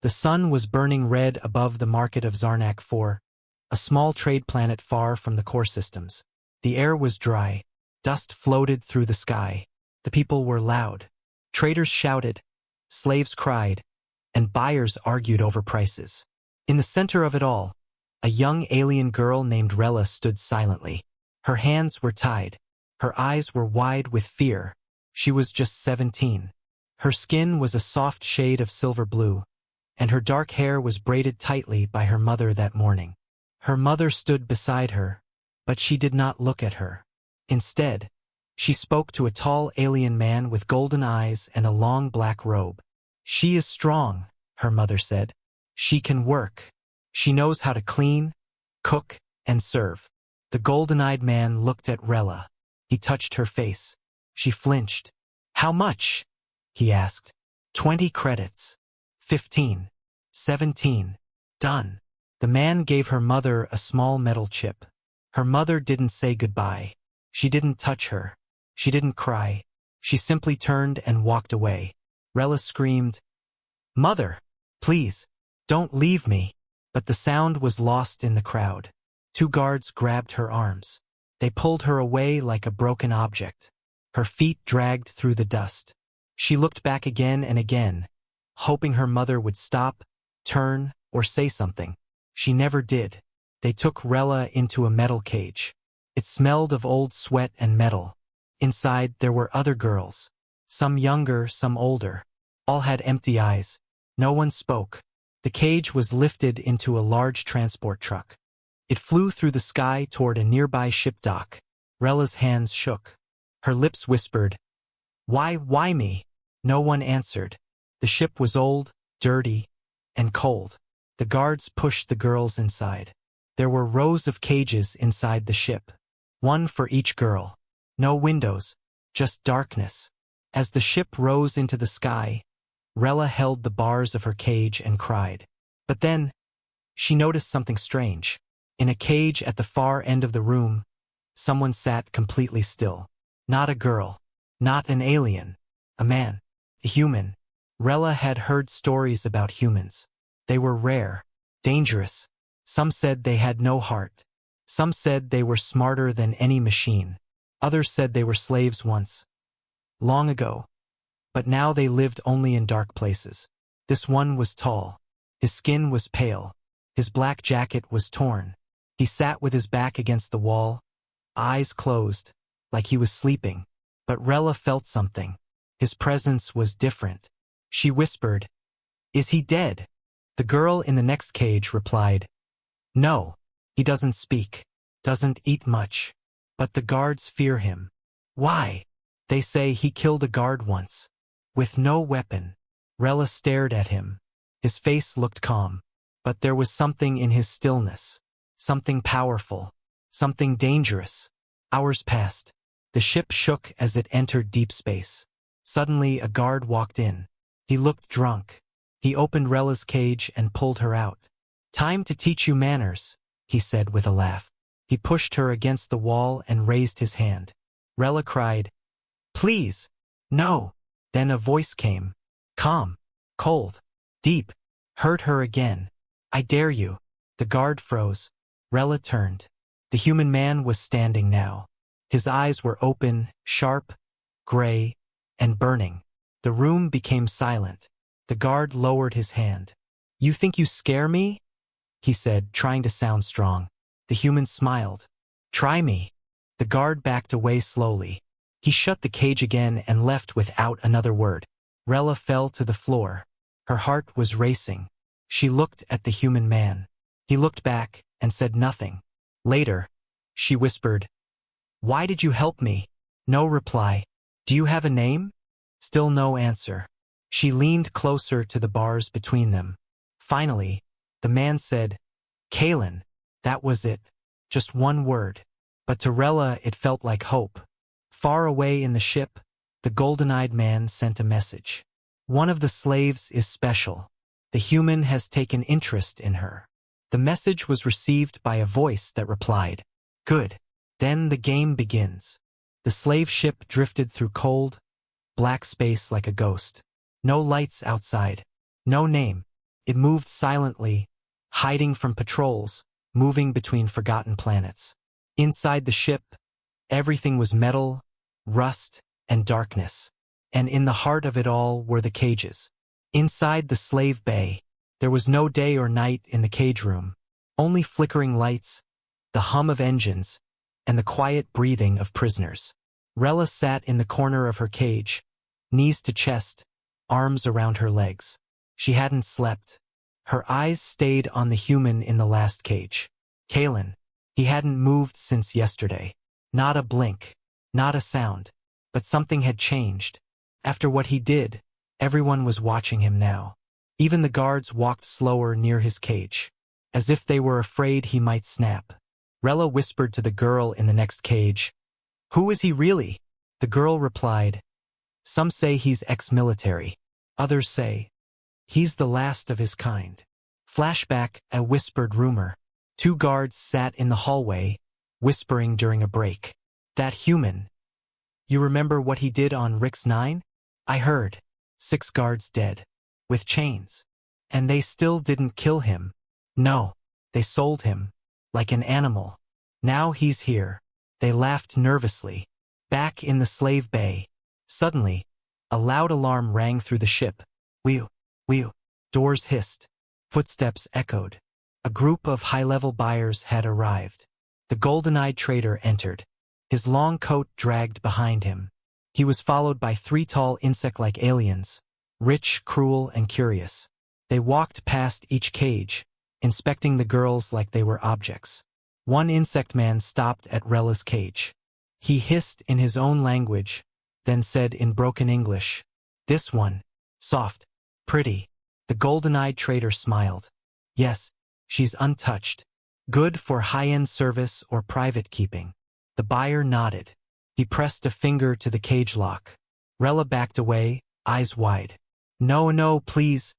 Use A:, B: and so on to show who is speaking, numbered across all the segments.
A: The sun was burning red above the market of Zarnak IV, a small trade planet far from the core systems. The air was dry. Dust floated through the sky. The people were loud. Traders shouted, slaves cried, and buyers argued over prices. In the center of it all, a young alien girl named Rella stood silently. Her hands were tied. Her eyes were wide with fear. She was just 17. Her skin was a soft shade of silver blue, and her dark hair was braided tightly by her mother that morning. Her mother stood beside her, but she did not look at her. Instead, she spoke to a tall alien man with golden eyes and a long black robe. "She is strong," her mother said. "She can work. She knows how to clean, cook, and serve." The golden-eyed man looked at Rella. He touched her face. She flinched. "How much?" he asked. 20 credits. 15. 17. Done. The man gave her mother a small metal chip. Her mother didn't say goodbye. She didn't touch her. She didn't cry. She simply turned and walked away. Rella screamed, "Mother, please, don't leave me." But the sound was lost in the crowd. 2 guards grabbed her arms. They pulled her away like a broken object. Her feet dragged through the dust. She looked back again and again, hoping her mother would stop, turn, or say something. She never did. They took Rella into a metal cage. It smelled of old sweat and metal. Inside there were other girls. Some younger, some older. All had empty eyes. No one spoke. The cage was lifted into a large transport truck. It flew through the sky toward a nearby ship dock. Rella's hands shook. Her lips whispered, Why me?" No one answered. The ship was old, dirty, and cold. The guards pushed the girls inside. There were rows of cages inside the ship. One for each girl. No windows, just darkness. As the ship rose into the sky, Rella held the bars of her cage and cried. But then, she noticed something strange. In a cage at the far end of the room, someone sat completely still. Not a girl. Not an alien. A man. A human. Rella had heard stories about humans. They were rare. Dangerous. Some said they had no heart. Some said they were smarter than any machine. Others said they were slaves once. Long ago. But now they lived only in dark places. This one was tall. His skin was pale. His black jacket was torn. He sat with his back against the wall, eyes closed, like he was sleeping. But Rella felt something. His presence was different. She whispered, "Is he dead?" The girl in the next cage replied, "No, he doesn't speak, doesn't eat much. But the guards fear him." "Why?" "They say he killed a guard once. With no weapon." Rella stared at him. His face looked calm. But there was something in his stillness. Something powerful. Something dangerous. Hours passed. The ship shook as it entered deep space. Suddenly a guard walked in. He looked drunk. He opened Rella's cage and pulled her out. "Time to teach you manners," he said with a laugh. He pushed her against the wall and raised his hand. Rella cried, "Please, no." Then a voice came. Calm, cold, deep. Hurt her again. "I dare you." The guard froze. Rella turned. The human man was standing now. His eyes were open, sharp, gray, and burning. The room became silent. The guard lowered his hand. "You think you scare me?" he said, trying to sound strong. The human smiled. "Try me." The guard backed away slowly. He shut the cage again and left without another word. Rella fell to the floor. Her heart was racing. She looked at the human man. He looked back and said nothing. Later, she whispered, "Why did you help me?" No reply. "Do you have a name?" Still no answer. She leaned closer to the bars between them. Finally, the man said, "Kalen." That was it. Just one word. But to Rella it felt like hope. Far away in the ship, the golden-eyed man sent a message. "One of the slaves is special. The human has taken interest in her." The message was received by a voice that replied, "Good. Then the game begins." The slave ship drifted through cold, black space like a ghost. No lights outside. No name. It moved silently, hiding from patrols, moving between forgotten planets. Inside the ship, everything was metal, rust, and darkness. And in the heart of it all were the cages. Inside the slave bay, there was no day or night in the cage room, only flickering lights, the hum of engines, and the quiet breathing of prisoners. Rella sat in the corner of her cage, knees to chest, arms around her legs. She hadn't slept. Her eyes stayed on the human in the last cage. Kalen. He hadn't moved since yesterday. Not a blink, not a sound. But something had changed. After what he did, everyone was watching him now. Even the guards walked slower near his cage, as if they were afraid he might snap. Rella whispered to the girl in the next cage, "Who is he really?" The girl replied, "Some say he's ex-military. Others say he's the last of his kind." Flashback, a whispered rumor. 2 guards sat in the hallway, whispering during a break. "That human. You remember what he did on Rick's 9? I heard. 6 guards dead. With chains. And they still didn't kill him. No, they sold him. Like an animal. Now he's here." They laughed nervously. Back in the slave bay. Suddenly, a loud alarm rang through the ship. Whew, whew. Doors hissed. Footsteps echoed. A group of high-level buyers had arrived. The golden-eyed trader entered. His long coat dragged behind him. He was followed by 3 tall insect-like aliens, rich, cruel, and curious. They walked past each cage, inspecting the girls like they were objects. One insect man stopped at Rella's cage. He hissed in his own language, then said in broken English, "This one. Soft. Pretty." The golden-eyed trader smiled. "Yes, she's untouched. Good for high-end service or private keeping." The buyer nodded. He pressed a finger to the cage lock. Rella backed away, eyes wide. "No, no, please."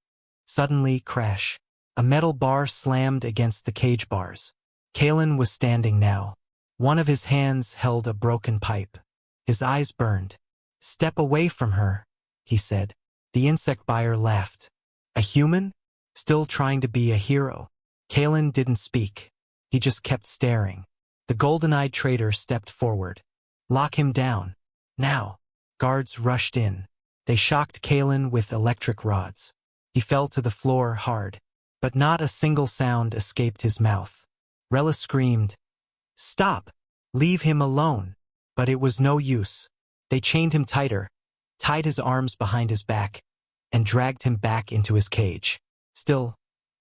A: Suddenly, crash. A metal bar slammed against the cage bars. Kalen was standing now. One of his hands held a broken pipe. His eyes burned. "Step away from her," he said. The insect buyer laughed. "A human? Still trying to be a hero?" Kalen didn't speak. He just kept staring. The golden-eyed trader stepped forward. "Lock him down. Now." Guards rushed in. They shocked Kalen with electric rods. He fell to the floor hard. But not a single sound escaped his mouth. Rella screamed, "Stop! Leave him alone!" But it was no use. They chained him tighter, tied his arms behind his back, and dragged him back into his cage. Still,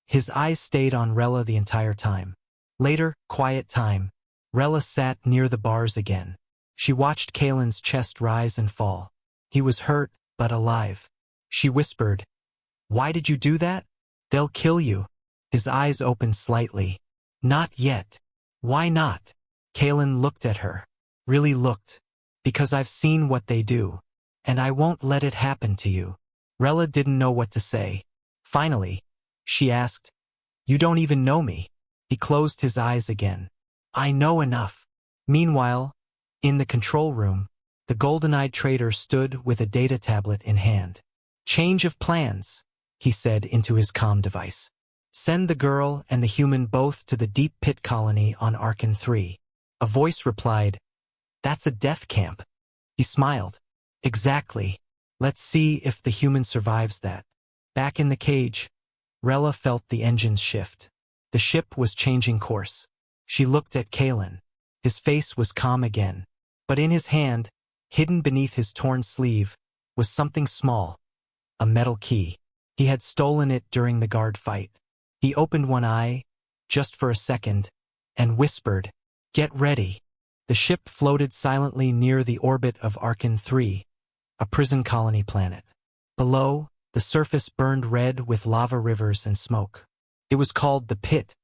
A: his eyes stayed on Rella the entire time. Later, quiet time. Rella sat near the bars again. She watched Kalen's chest rise and fall. He was hurt, but alive. She whispered, "Why did you do that?" "They'll kill you." His eyes opened slightly. "Not yet." "Why not?" Kalen looked at her. Really looked. "Because I've seen what they do. And I won't let it happen to you." Rella didn't know what to say. Finally, she asked, "You don't even know me." He closed his eyes again. "I know enough." Meanwhile, in the control room, the golden-eyed trader stood with a data tablet in hand. "Change of plans," he said into his comm device. "Send the girl and the human both to the deep pit colony on Arkan 3. A voice replied, "That's a death camp." He smiled. "Exactly. Let's see if the human survives that." Back in the cage, Rella felt the engines shift. The ship was changing course. She looked at Kalen. His face was calm again. But in his hand, hidden beneath his torn sleeve, was something small. A metal key. He had stolen it during the guard fight. He opened one eye, just for a second, and whispered, "Get ready." The ship floated silently near the orbit of Arkan 3, a prison colony planet. Below, the surface burned red with lava rivers and smoke. It was called the Pit,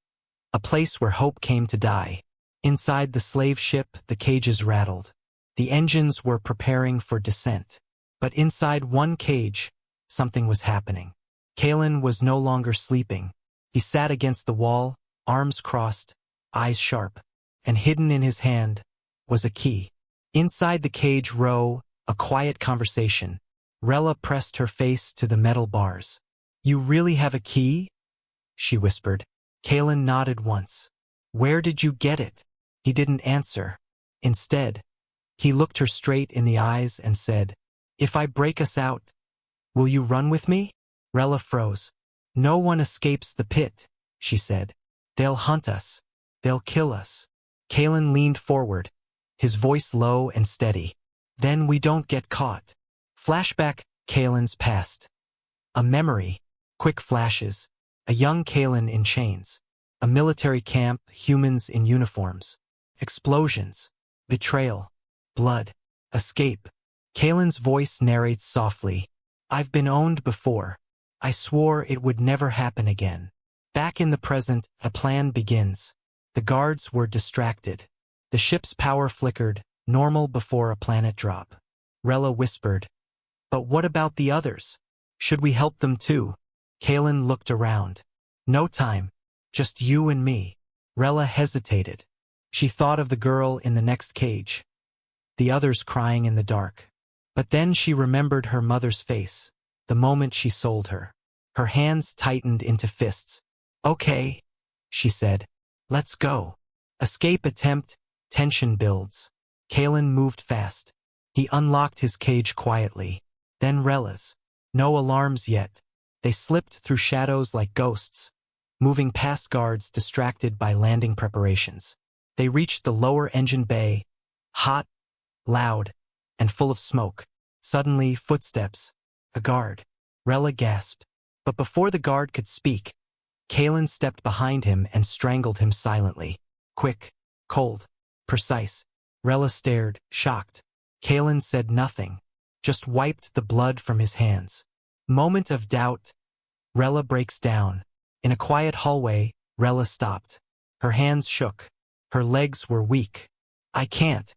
A: a place where hope came to die. Inside the slave ship, the cages rattled. The engines were preparing for descent. But inside one cage, something was happening. Kalen was no longer sleeping. He sat against the wall, arms crossed, eyes sharp, and hidden in his hand was a key. Inside the cage row, a quiet conversation. Rella pressed her face to the metal bars. "You really have a key?" she whispered. Kalen nodded once. Where did you get it? He didn't answer. Instead, he looked her straight in the eyes and said, If I break us out, will you run with me? Rella froze. No one escapes the pit, she said. They'll hunt us. They'll kill us. Kalen leaned forward, his voice low and steady. Then we don't get caught. Flashback, Kalen's past. A memory, quick flashes, a young Kalen in chains, a military camp, humans in uniforms, explosions, betrayal, blood, escape. Kalen's voice narrates softly. I've been owned before. I swore it would never happen again. Back in the present, a plan begins. The guards were distracted. The ship's power flickered, normal before a planet drop. Rella whispered, But what about the others? Should we help them too? Kalen looked around. No time. Just you and me. Rella hesitated. She thought of the girl in the next cage. The others crying in the dark. But then she remembered her mother's face, the moment she sold her. Her hands tightened into fists. Okay, she said. Let's go. Escape attempt, tension builds. Kalen moved fast. He unlocked his cage quietly. Then Rella's. No alarms yet. They slipped through shadows like ghosts, moving past guards distracted by landing preparations. They reached the lower engine bay, hot, loud, and full of smoke. Suddenly, footsteps. A guard. Rella gasped. But before the guard could speak, Kalen stepped behind him and strangled him silently. Quick, cold, precise. Rella stared, shocked. Kalen said nothing, just wiped the blood from his hands. Moment of doubt. Rella breaks down. In a quiet hallway, Rella stopped. Her hands shook. Her legs were weak. I can't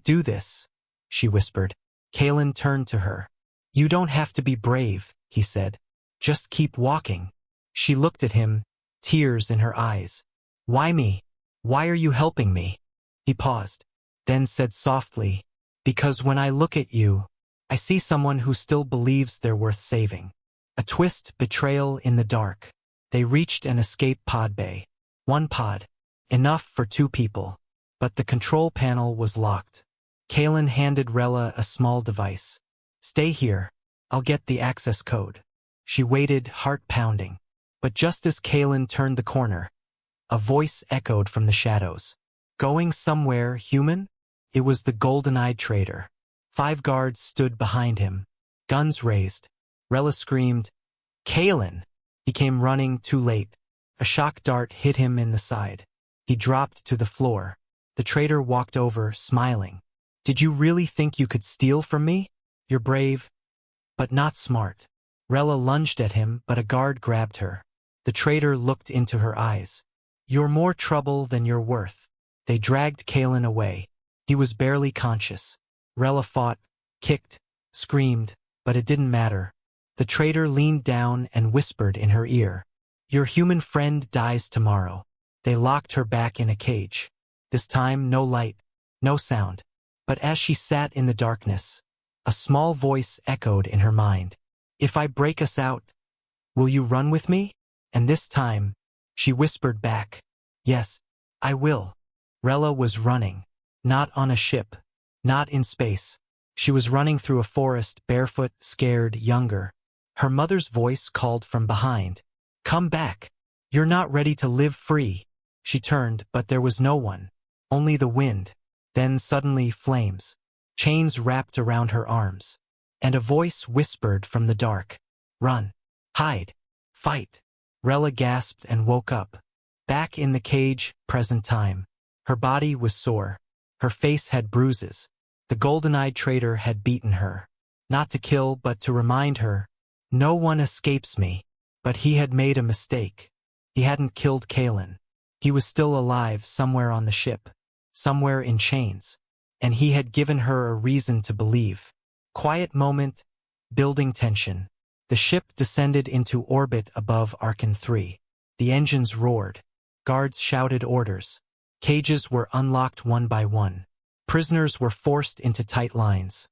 A: do this, she whispered. Kalen turned to her. You don't have to be brave, he said. Just keep walking. She looked at him, tears in her eyes. Why me? Why are you helping me? He paused, then said softly, Because when I look at you, I see someone who still believes they're worth saving. A twist, betrayal in the dark. They reached an escape pod bay. One pod. Enough for 2 people. But the control panel was locked. Kalen handed Rella a small device. Stay here. I'll get the access code. She waited, heart pounding. But just as Kalen turned the corner, a voice echoed from the shadows. Going somewhere, human? It was the golden-eyed traitor. 5 guards stood behind him, guns raised. Rella screamed, Kalen! He came running too late. A shock dart hit him in the side. He dropped to the floor. The traitor walked over, smiling. Did you really think you could steal from me? You're brave, but not smart. Rella lunged at him, but a guard grabbed her. The traitor looked into her eyes. You're more trouble than you're worth. They dragged Kalen away. He was barely conscious. Rella fought, kicked, screamed, but it didn't matter. The traitor leaned down and whispered in her ear. Your human friend dies tomorrow. They locked her back in a cage. This time, no light, no sound. But as she sat in the darkness, a small voice echoed in her mind. If I break us out, will you run with me? And this time, she whispered back, Yes, I will. Rella was running. Not on a ship. Not in space. She was running through a forest, barefoot, scared, younger. Her mother's voice called from behind. Come back. You're not ready to live free. She turned, but there was no one. Only the wind. Then suddenly flames. Chains wrapped around her arms. And a voice whispered from the dark. Run. Hide. Fight. Rella gasped and woke up. Back in the cage, present time. Her body was sore. Her face had bruises. The golden-eyed traitor had beaten her. Not to kill, but to remind her, no one escapes me. But he had made a mistake. He hadn't killed Kalen. He was still alive somewhere on the ship. Somewhere in chains. And he had given her a reason to believe. Quiet moment, building tension. The ship descended into orbit above Archon 3. The engines roared. Guards shouted orders. Cages were unlocked one by one. Prisoners were forced into tight lines,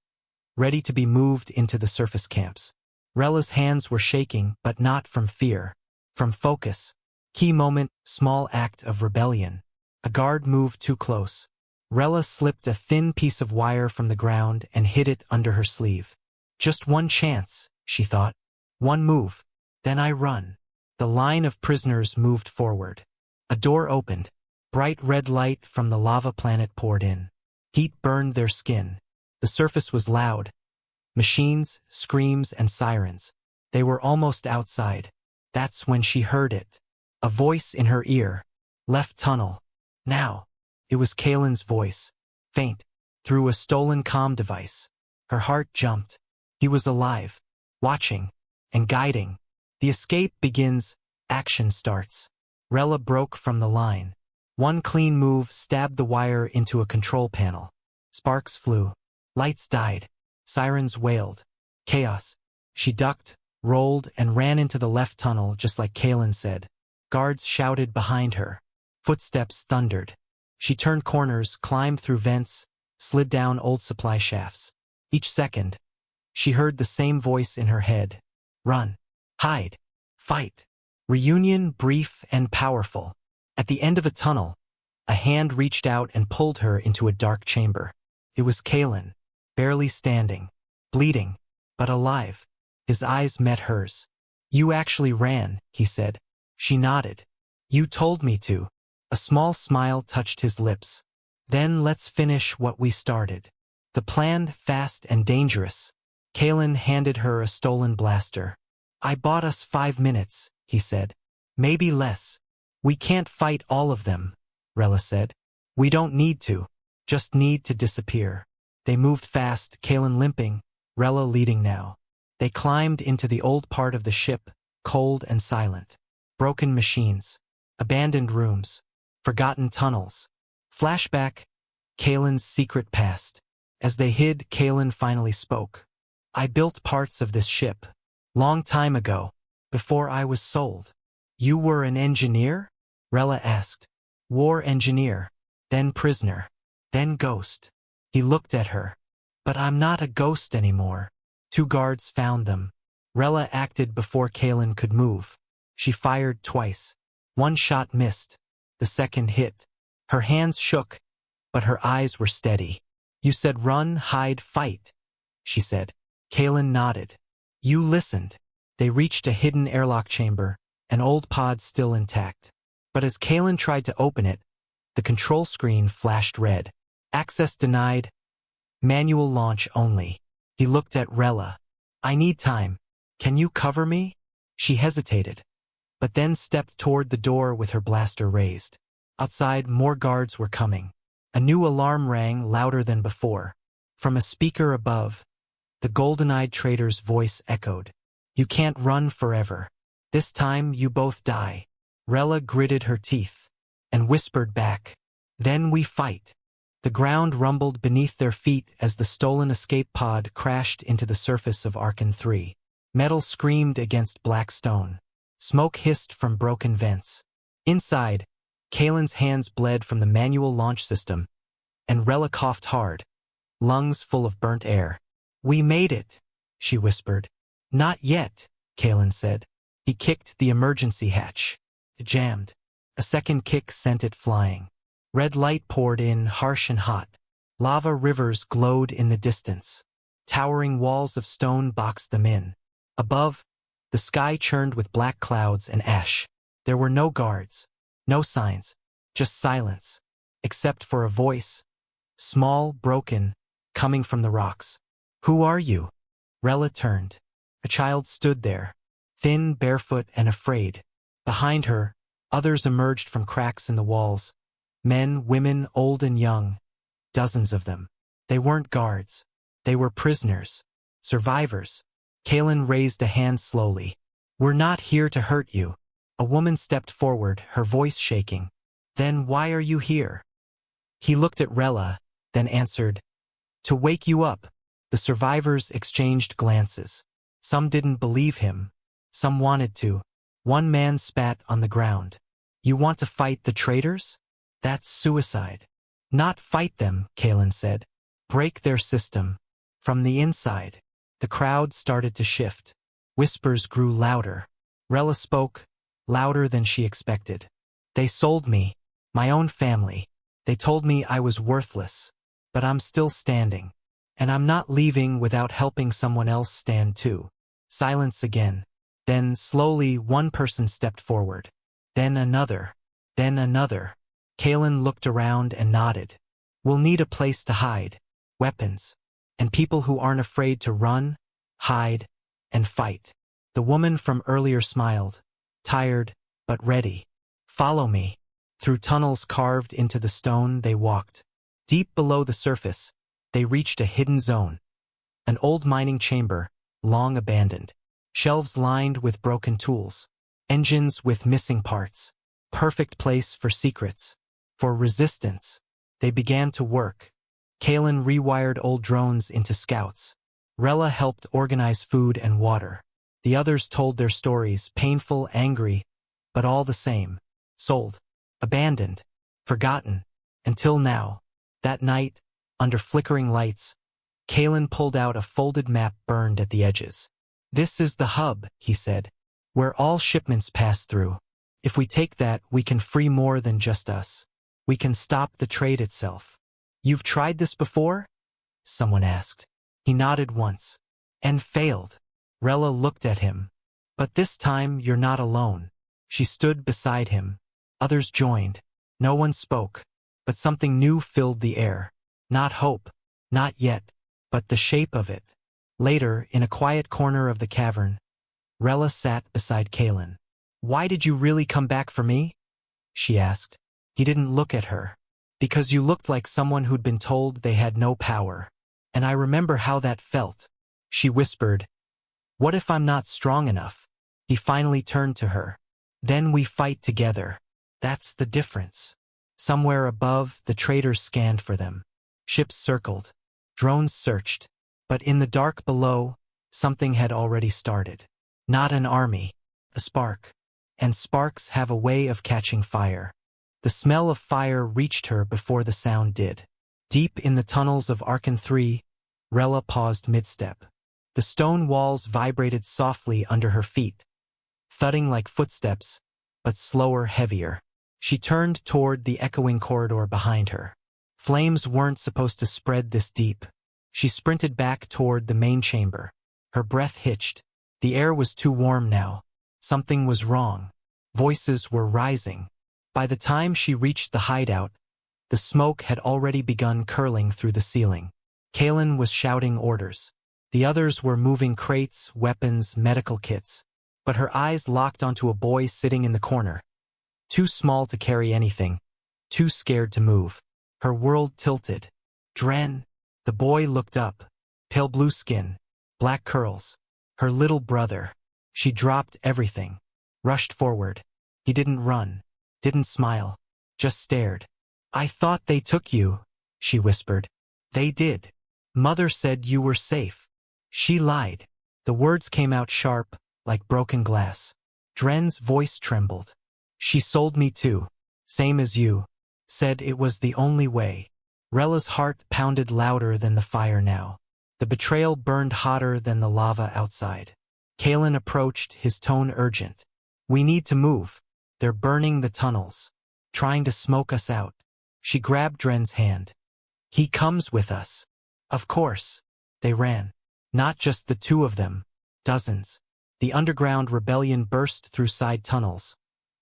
A: ready to be moved into the surface camps. Rella's hands were shaking, but not from fear. From focus. Key moment, small act of rebellion. A guard moved too close. Rella slipped a thin piece of wire from the ground and hid it under her sleeve. Just one chance, she thought. One move. Then I run. The line of prisoners moved forward. A door opened. Bright red light from the lava planet poured in. Heat burned their skin. The surface was loud. Machines, screams, and sirens. They were almost outside. That's when she heard it. A voice in her ear. Left tunnel. Now. It was Kaylin's voice. Faint. Through a stolen comm device. Her heart jumped. He was alive. Watching. And guiding. The escape begins. Action starts. Rella broke from the line. One clean move stabbed the wire into a control panel. Sparks flew. Lights died. Sirens wailed. Chaos. She ducked, rolled, and ran into the left tunnel just like Kaylin said. Guards shouted behind her. Footsteps thundered. She turned corners, climbed through vents, slid down old supply shafts. Each second, she heard the same voice in her head. Run. Hide. Fight. Reunion brief and powerful. At the end of a tunnel, a hand reached out and pulled her into a dark chamber. It was Kaylin, barely standing, bleeding, but alive. His eyes met hers. You actually ran, he said. She nodded. You told me to. A small smile touched his lips. Then let's finish what we started. The plan, fast and dangerous. Kaylin handed her a stolen blaster. I bought us 5 minutes, he said. Maybe less. We can't fight all of them, Rella said. We don't need to. Just need to disappear. They moved fast, Kaylin limping, Rella leading now. They climbed into the old part of the ship, cold and silent. Broken machines. Abandoned rooms. Forgotten tunnels. Flashback. Kaylin's secret past. As they hid, Kaylin finally spoke. I built parts of this ship. Long time ago. Before I was sold. You were an engineer? Rella asked. War engineer. Then prisoner. Then ghost. He looked at her. But I'm not a ghost anymore. 2 guards found them. Rella acted before Kaylin could move. She fired twice. 1 shot missed. The second hit. Her hands shook, but her eyes were steady. You said run, hide, fight, she said. Kaylin nodded. You listened. They reached a hidden airlock chamber, an old pod still intact. But as Kaylin tried to open it, the control screen flashed red. Access denied. Manual launch only. He looked at Rella. I need time. Can you cover me? She hesitated, but then stepped toward the door with her blaster raised. Outside, more guards were coming. A new alarm rang louder than before. From a speaker above, the golden-eyed trader's voice echoed. You can't run forever. This time you both die. Rella gritted her teeth and whispered back. Then we fight. The ground rumbled beneath their feet as the stolen escape pod crashed into the surface of Archon 3. Metal screamed against black stone. Smoke hissed from broken vents. Inside, Kaylin's hands bled from the manual launch system, and Rella coughed hard, lungs full of burnt air. We made it, she whispered. Not yet, Kaylin said. He kicked the emergency hatch. It jammed. A second kick sent it flying. Red light poured in, harsh and hot. Lava rivers glowed in the distance. Towering walls of stone boxed them in. Above, the sky churned with black clouds and ash. There were no guards, no signs, just silence, except for a voice, small, broken, coming from the rocks. Who are you? Rella turned. A child stood there, thin, barefoot, and afraid. Behind her, others emerged from cracks in the walls. Men, women, old and young. Dozens of them. They weren't guards. They were prisoners. Survivors. Kaylin raised a hand slowly. We're not here to hurt you. A woman stepped forward, her voice shaking. Then why are you here? He looked at Rella, then answered. To wake you up. The survivors exchanged glances. Some didn't believe him. Some wanted to. One man spat on the ground. You want to fight the traitors? That's suicide. Not fight them, Kaylin said. Break their system. From the inside. The crowd started to shift. Whispers grew louder. Rella spoke, louder than she expected. They sold me, my own family. They told me I was worthless. But I'm still standing. And I'm not leaving without helping someone else stand too. Silence again. Then, slowly, one person stepped forward. Then another. Then another. Kalen looked around and nodded. We'll need a place to hide. Weapons. And people who aren't afraid to run, hide, and fight. The woman from earlier smiled. Tired, but ready. Follow me. Through tunnels carved into the stone they walked. Deep below the surface, they reached a hidden zone. An old mining chamber, long abandoned. Shelves lined with broken tools. Engines with missing parts. Perfect place for secrets. For resistance. They began to work. Kalen rewired old drones into scouts. Rella helped organize food and water. The others told their stories, painful, angry, but all the same. Sold. Abandoned. Forgotten. Until now. That night, under flickering lights, Kalen pulled out a folded map burned at the edges. This is the hub, he said, where all shipments pass through. If we take that, we can free more than just us. We can stop the trade itself. You've tried this before? Someone asked. He nodded once. And failed. Rella looked at him. But this time you're not alone. She stood beside him. Others joined. No one spoke. But something new filled the air. Not hope. Not yet. But the shape of it. Later, in a quiet corner of the cavern, Rella sat beside Kalen. Why did you really come back for me? She asked. He didn't look at her. Because you looked like someone who'd been told they had no power. And I remember how that felt. She whispered. What if I'm not strong enough? He finally turned to her. Then we fight together. That's the difference. Somewhere above, the traders scanned for them. Ships circled. Drones searched. But in the dark below, something had already started. Not an army. A spark. And sparks have a way of catching fire. The smell of fire reached her before the sound did. Deep in the tunnels of Arkan 3, Rella paused mid-step. The stone walls vibrated softly under her feet, thudding like footsteps, but slower, heavier. She turned toward the echoing corridor behind her. Flames weren't supposed to spread this deep. She sprinted back toward the main chamber. Her breath hitched. The air was too warm now. Something was wrong. Voices were rising. By the time she reached the hideout, the smoke had already begun curling through the ceiling. Kalen was shouting orders. The others were moving crates, weapons, medical kits. But her eyes locked onto a boy sitting in the corner. Too small to carry anything. Too scared to move. Her world tilted. Dren. The boy looked up. Pale blue skin. Black curls. Her little brother. She dropped everything. Rushed forward. He didn't run. Didn't smile. Just stared. I thought they took you, she whispered. They did. Mother said you were safe. She lied. The words came out sharp, like broken glass. Dren's voice trembled. She sold me too. Same as you. Said it was the only way. Rella's heart pounded louder than the fire now. The betrayal burned hotter than the lava outside. Kalen approached, his tone urgent. We need to move. They're burning the tunnels. Trying to smoke us out. She grabbed Dren's hand. He comes with us. Of course. They ran. Not just the two of them. Dozens. The underground rebellion burst through side tunnels,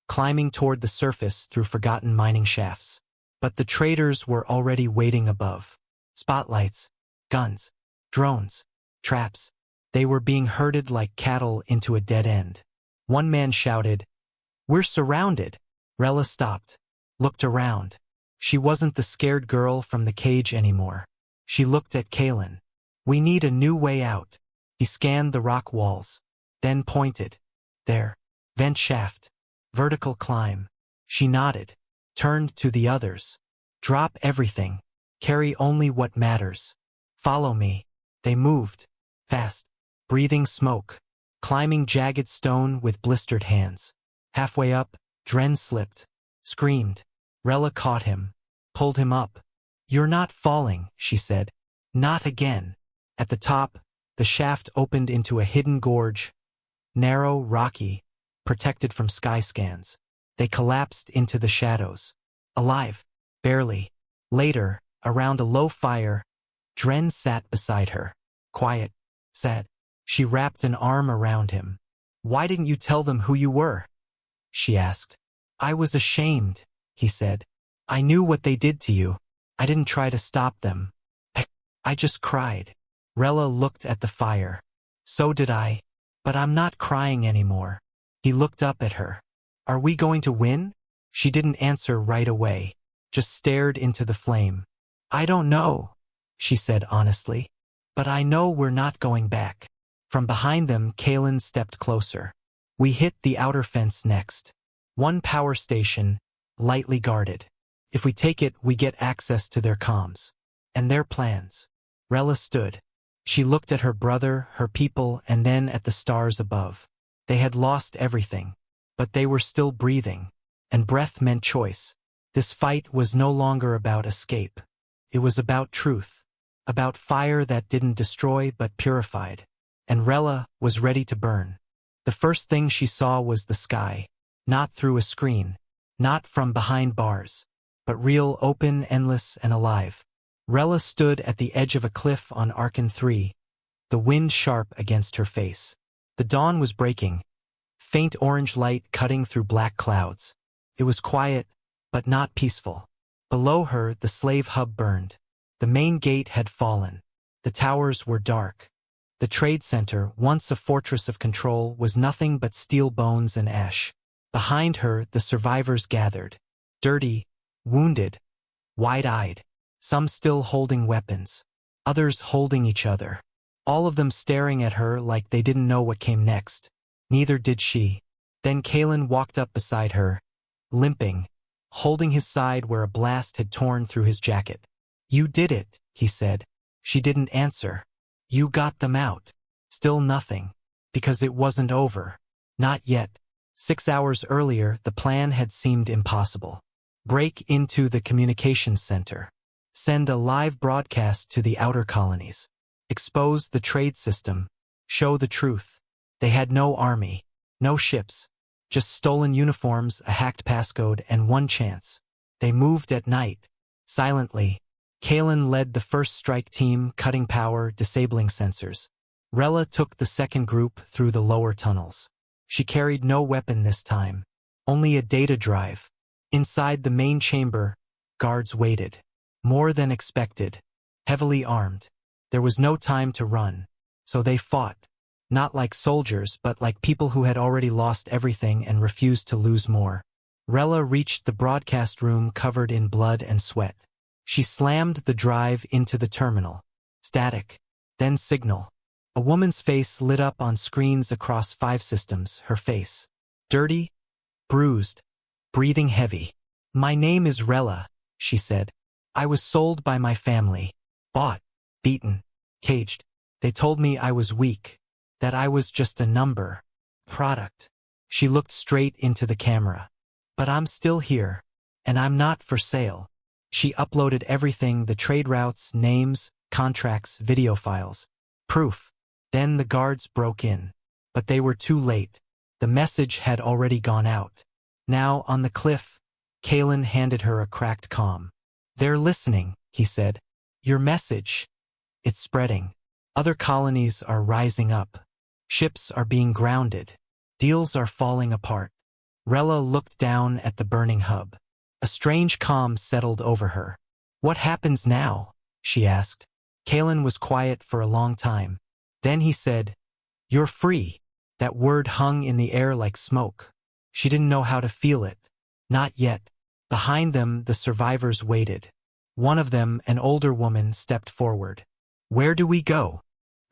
A: climbing toward the surface through forgotten mining shafts. But the traders were already waiting above. Spotlights, guns, drones, traps. They were being herded like cattle into a dead end. One man shouted, We're surrounded. Rella stopped, looked around. She wasn't the scared girl from the cage anymore. She looked at Kalen. We need a new way out. He scanned the rock walls, then pointed. There. Vent shaft. Vertical climb. She nodded, turned to the others. Drop everything. Carry only what matters. Follow me. They moved. Fast. Breathing smoke. Climbing jagged stone with blistered hands. Halfway up, Dren slipped. Screamed. Rella caught him. Pulled him up. You're not falling, she said. Not again. At the top, the shaft opened into a hidden gorge. Narrow, rocky, protected from sky scans. They collapsed into the shadows. Alive. Barely. Later, around a low fire, Dren sat beside her. Quiet. Sad. She wrapped an arm around him. "Why didn't you tell them who you were?" she asked. "I was ashamed," he said. "I knew what they did to you. I didn't try to stop them. I just cried." Rella looked at the fire. "So did I. But I'm not crying anymore." He looked up at her. "Are we going to win?" She didn't answer right away, just stared into the flame. "I don't know," she said honestly. "But I know we're not going back." From behind them, Kalen stepped closer. "We hit the outer fence next. One power station, lightly guarded. If we take it, we get access to their comms. And their plans." Rella stood. She looked at her brother, her people, and then at the stars above. They had lost everything, but they were still breathing. And breath meant choice. This fight was no longer about escape. It was about truth. About fire that didn't destroy but purified. And Rella was ready to burn. The first thing she saw was the sky. Not through a screen. Not from behind bars. But real, open, endless, and alive. Rella stood at the edge of a cliff on Arkan 3, the wind sharp against her face. The dawn was breaking, faint orange light cutting through black clouds. It was quiet, but not peaceful. Below her, the slave hub burned. The main gate had fallen. The towers were dark. The trade center, once a fortress of control, was nothing but steel bones and ash. Behind her, the survivors gathered. Dirty, wounded, wide-eyed. Some still holding weapons. Others holding each other. All of them staring at her like they didn't know what came next. Neither did she. Then Kalen walked up beside her, limping, holding his side where a blast had torn through his jacket. "You did it," he said. She didn't answer. "You got them out." Still nothing. Because it wasn't over. Not yet. 6 hours earlier, the plan had seemed impossible. Break into the communications center. Send a live broadcast to the outer colonies. Expose the trade system. Show the truth. They had no army. No ships. Just stolen uniforms, a hacked passcode, and one chance. They moved at night. Silently. Kalen led the first strike team, cutting power, disabling sensors. Rella took the second group through the lower tunnels. She carried no weapon this time. Only a data drive. Inside the main chamber, guards waited. More than expected. Heavily armed. There was no time to run. So they fought. Not like soldiers, but like people who had already lost everything and refused to lose more. Rella reached the broadcast room covered in blood and sweat. She slammed the drive into the terminal. Static. Then signal. A woman's face lit up on screens across 5 systems, her face. Dirty, bruised, breathing heavy. "My name is Rella," she said. "I was sold by my family. Bought, beaten, caged. They told me I was weak. That I was just a number. Product." She looked straight into the camera. "But I'm still here. And I'm not for sale." She uploaded everything, the trade routes, names, contracts, video files. Proof. Then the guards broke in. But they were too late. The message had already gone out. Now, on the cliff, Kalen handed her a cracked comm. "They're listening," he said. "Your message. It's spreading. Other colonies are rising up. Ships are being grounded. Deals are falling apart." Rella looked down at the burning hub. A strange calm settled over her. "What happens now?" she asked. Kalen was quiet for a long time. Then he said, "You're free." That word hung in the air like smoke. She didn't know how to feel it. Not yet. Behind them, the survivors waited. One of them, an older woman, stepped forward. "Where do we go?"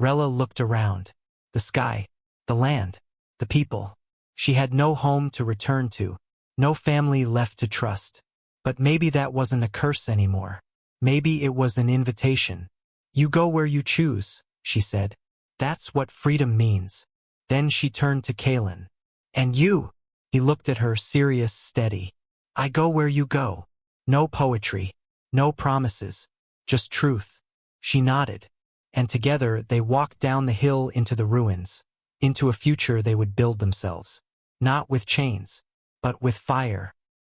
A: Rella looked around. The sky. The land. The people. She had no home to return to. No family left to trust. But maybe that wasn't a curse anymore. Maybe it was an invitation. "You go where you choose," she said. "That's what freedom means." Then she turned to Kalen. "And you?" He looked at her, serious, steady. "I go where you go. No poetry. No promises. Just truth." She nodded. And together they walked down the hill into the ruins. Into a future they would build themselves. not with chains, but with fire.